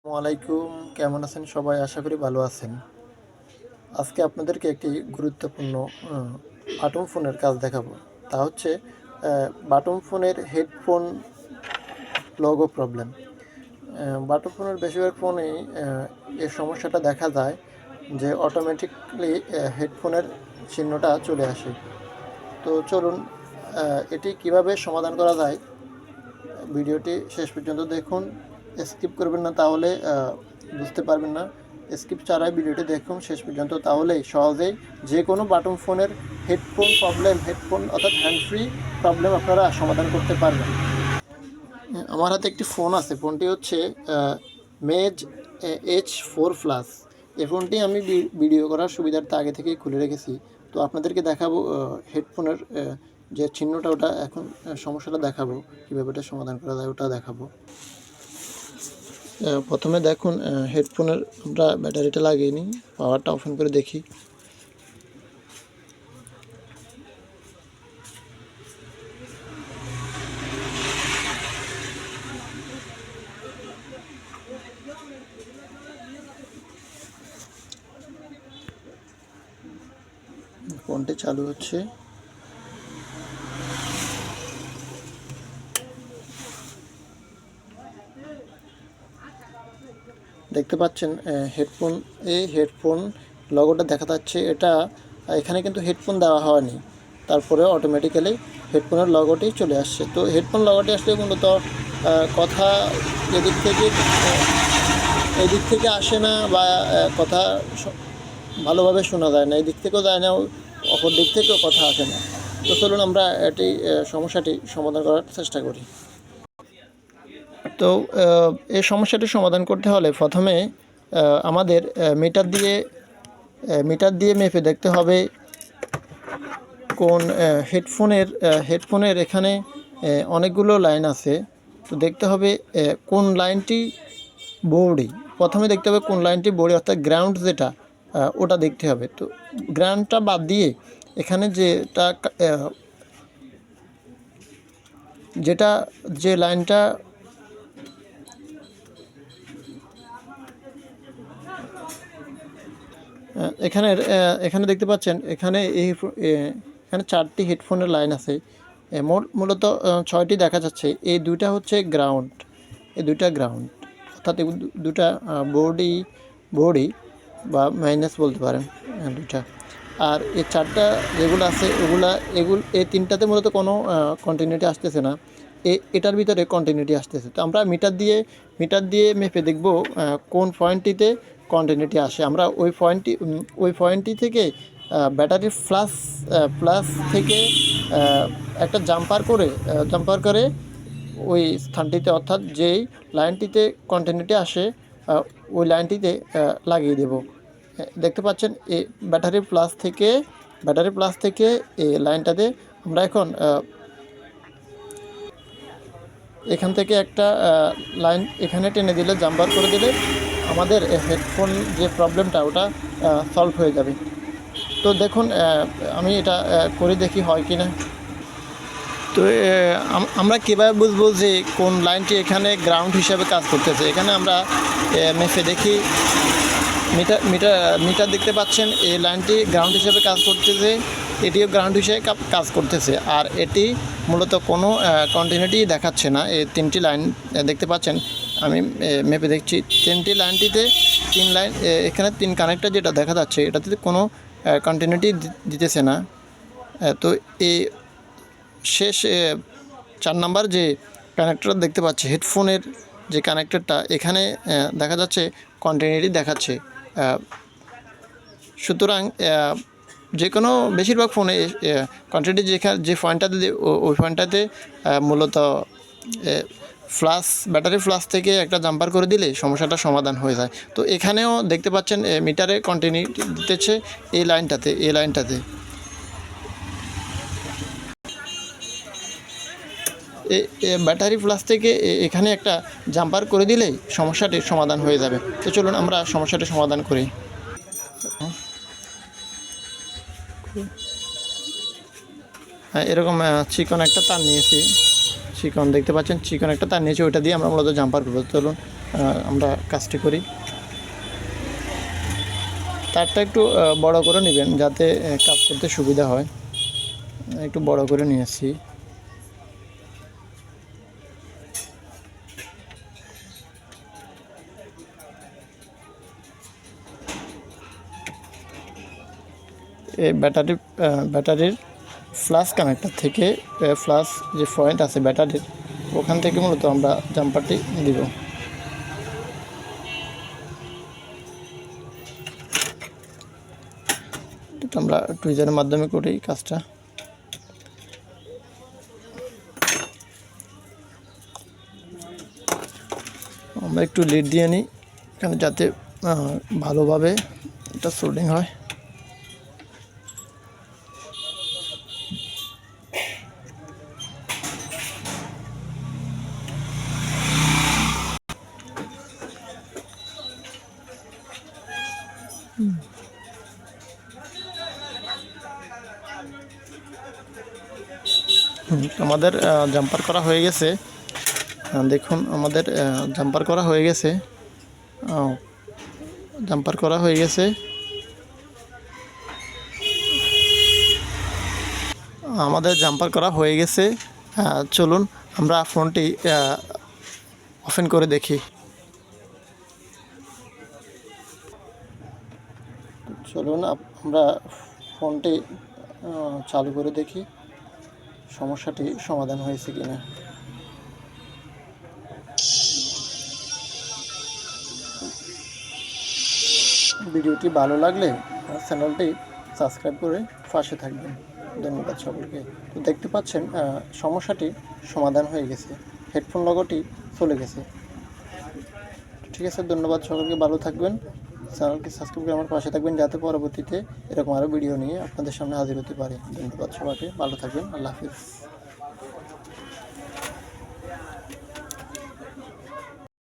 আসসালামু আলাইকুম। কেমন আছেন সবাই? আশা করি ভালো আছেন। আজকে আপনাদেরকে একটি গুরুত্বপূর্ণ আ বাটন ফোনের কাজ দেখাবো। তা হচ্ছে বাটন ফোনের হেডফোন লগো প্রবলেম। বাটন ফোনের বেশিরভাগ ফোনেই এই সমস্যাটা দেখা যায় যে অটোমেটিকলি হেডফোনের চিহ্নটা চলে আসে। তো চলুন এটি কিভাবে সমাধান করা যায় ভিডিওটি শেষ পর্যন্ত দেখুন। স্কিপ করবেন না, তাহলে বুঝতে পারবেন না। স্কিপ ছাড়াই ভিডিওটি দেখুন শেষ পর্যন্ত, তাহলেই সহজেই যে কোনো বাটন ফোনের হেডফোন অর্থাৎ হ্যান্ড ফ্রি প্রবলেম আপনারা সমাধান করতে পারবেন। আমার হাতে একটি ফোন আছে। ফোনটি হচ্ছে মেজ H4 প্লাস। এই ফোনটি আমি ভিডিও করার সুবিধার্থে আগে থেকেই খুলে রেখেছি। তো আপনাদেরকে দেখাবো হেডফোনের যে চিহ্নটা, ওটা এখন সমস্যাটা দেখাবো, কীভাবে ওটা সমাধান করা যায় ওটা দেখাবো। প্রথমে দেখুন হেডফোনের আমরা ব্যাটারিটা লাগিয়ে নিই, পাওয়ারটা অফন করে দেখি। ফোনটি চালু হচ্ছে। দেখতে পাচ্ছেন হেডফোন লগোটা দেখা যাচ্ছে। এখানে কিন্তু হেডফোন দেওয়া হয়নি, তারপরে অটোমেটিক্যালি হেডফোনের লগোটি চলে আসছে। তো হেডফোন লগোটি আসলে মূলত কথা এদিক থেকে এদিক থেকে আসে না, বা কথা ভালোভাবে শোনা যায় না, এদিক থেকেও যায় না, অপর দিক থেকেও কথা আসে না। তো চলুন আমরা সমস্যাটি সমাধান করার চেষ্টা করি। তো এই সমস্যাটি সমাধান করতে হলে প্রথমে আমাদের মিটার দিয়ে মেপে দেখতে হবে কোন হেডফোনের এখানে অনেকগুলো লাইন আছে। তো দেখতে হবে কোন লাইনটি বোর্ডে। প্রথমে দেখতে হবে কোন লাইনটি বোর্ডে, অর্থাৎ গ্রাউন্ড যেটা, ওটা দেখতে হবে। তো গ্রাউন্ডটা বাদ দিয়ে এখানে যে লাইনটা এখানে দেখতে পাচ্ছেন, এখানে 4টি হেডফোনের লাইন আছে। মূলত 6টি দেখা যাচ্ছে। এই দুইটা হচ্ছে গ্রাউন্ড, অর্থাৎ দুটা বোর্ডই বা মাইনাস বলতে পারেন, দুইটা। আর এই 4টা যেগুলো আছে এই 3টাতে মূলত কোনো কন্টিনিউটি আসতেছে না। এটার ভিতরে কন্টিনিউটি আসতেছে। তো আমরা মিটার দিয়ে মেপে দেখব কোন পয়েন্টটিতে কন্টিনিউটি আসে। আমরা ওই পয়েন্টটি থেকে ব্যাটারি প্লাস থেকে একটা জাম্পার করে ওই স্থানটিতে, অর্থাৎ যেই লাইনটিতে কন্টিনিউটি আসে ওই লাইনটিতে লাগিয়ে দেব। দেখতে পাচ্ছেন এই ব্যাটারি প্লাস থেকে এই লাইনটাতে আমরা এখন এখান থেকে একটা লাইন এখানে টেনে দিলে, জাম্পার করে দিলে আমাদের হেডফোন যে প্রবলেমটা ওটা সলভ হয়ে যাবে। তো দেখুন আমি এটা করে দেখি হয় কি না। তো আমরা কীভাবে বুঝবো যে কোন লাইনটি এখানে গ্রাউন্ড হিসাবে কাজ করতেছে? এখানে আমরা মেপে দেখি। মিটার দেখতে পাচ্ছেন, এই লাইনটি গ্রাউন্ড হিসেবে কাজ করতেছে, এটিও গ্রাউন্ড হিসেবে কাজ করতেছে। আর এটি মূলত কোনো কন্টিনিউটি দেখাচ্ছে না। এই 3টি লাইন দেখতে পাচ্ছেন, আমি মেপে দেখছি 3টি লাইনটিতে 3 লাইন, এখানে 3 কানেক্টর যেটা দেখা যাচ্ছে এটাতে কোনো কন্টিনিউটি দিতেছে না। তো এই শেষ 4 নাম্বার যে কানেক্টর দেখতে পাচ্ছি, হেডফোনের যে কানেক্টরটা, এখানে দেখা যাচ্ছে কন্টিনিউটি দেখাচ্ছে। সুতরাং যে কোনো বেশিরভাগ ফোনে কন্টিনিউটি যে পয়েন্টটাতে ওই পয়েন্টটাতে মূলত ব্যাটারি ফ্লাস থেকে একটা জাম্পার করে দিলে সমস্যাটা সমাধান হয়ে যায়। তো এখানেও দেখতে পাচ্ছেন মিটারে কন্টিনিউটি দিতেছে এই লাইনটাতে। ব্যাটারি প্লাস থেকে এখানে একটা জাম্পার করে দিলেই সমস্যাটির সমাধান হয়ে যাবে। তো চলুন আমরা সমস্যাটি সমাধান করি। এরকম চিকন একটা তার নিয়েছি, চিকন দেখতে পাচ্ছেন, চিকন একটা, তার নিচে ওইটা দিয়ে আমরা মূলত জাম্পার করবো। চলুন আমরা কাজটি করি। তারটা একটু বড় করে নেবেন যাতে কাজ করতে সুবিধা হয়। একটু বড় করে নিয়েছি। এই ব্যাটারির ফ্ল্যাশ কানেক্টর থেকে ফ্ল্যাশ যে পয়েন্ট আছে ব্যাটারির, ওখান থেকে মূলত আমরা জাম্পারটি দিব। আমরা টুইজারের মাধ্যমে করি কাজটা। আমরা একটু লিড দিয়ে নিই এখানে যাতে ভালোভাবে এটা সোল্ডিং হয়। আমাদের জাম্পার করা হয়ে গেছে। দেখুন আমাদের জাম্পার করা হয়ে গেছে। জাম্পার করা হয়ে গেছে। আমাদের জাম্পার করা হয়ে গেছে। চলুন আমরা ফোনটি ওপেন করে দেখি। চলুন আমরা ফোনটি চালু করে দেখি সমস্যাটি সমাধান হয়েছে কিনা। ভিডিওটি ভালো লাগলে চ্যানেলটি সাবস্ক্রাইব করে পাশে থাকবেন। ধন্যবাদ সকলকে। তো দেখতে পাচ্ছেন সমস্যাটি সমাধান হয়ে গেছে, হেডফোন লোগোটি চলে গেছে। ঠিক আছে, ধন্যবাদ সকলকে, ভালো থাকবেন। চ্যানেলকে সাবস্ক্রাইব করে আমার পাশে থাকবেন যাতে পরবর্তীতে এরকম আরও ভিডিও নিয়ে আপনাদের সামনে হাজির হতে পারে। ধন্যবাদ সবাইকে, ভালো থাকবেন, আল্লাহ হাফিজ।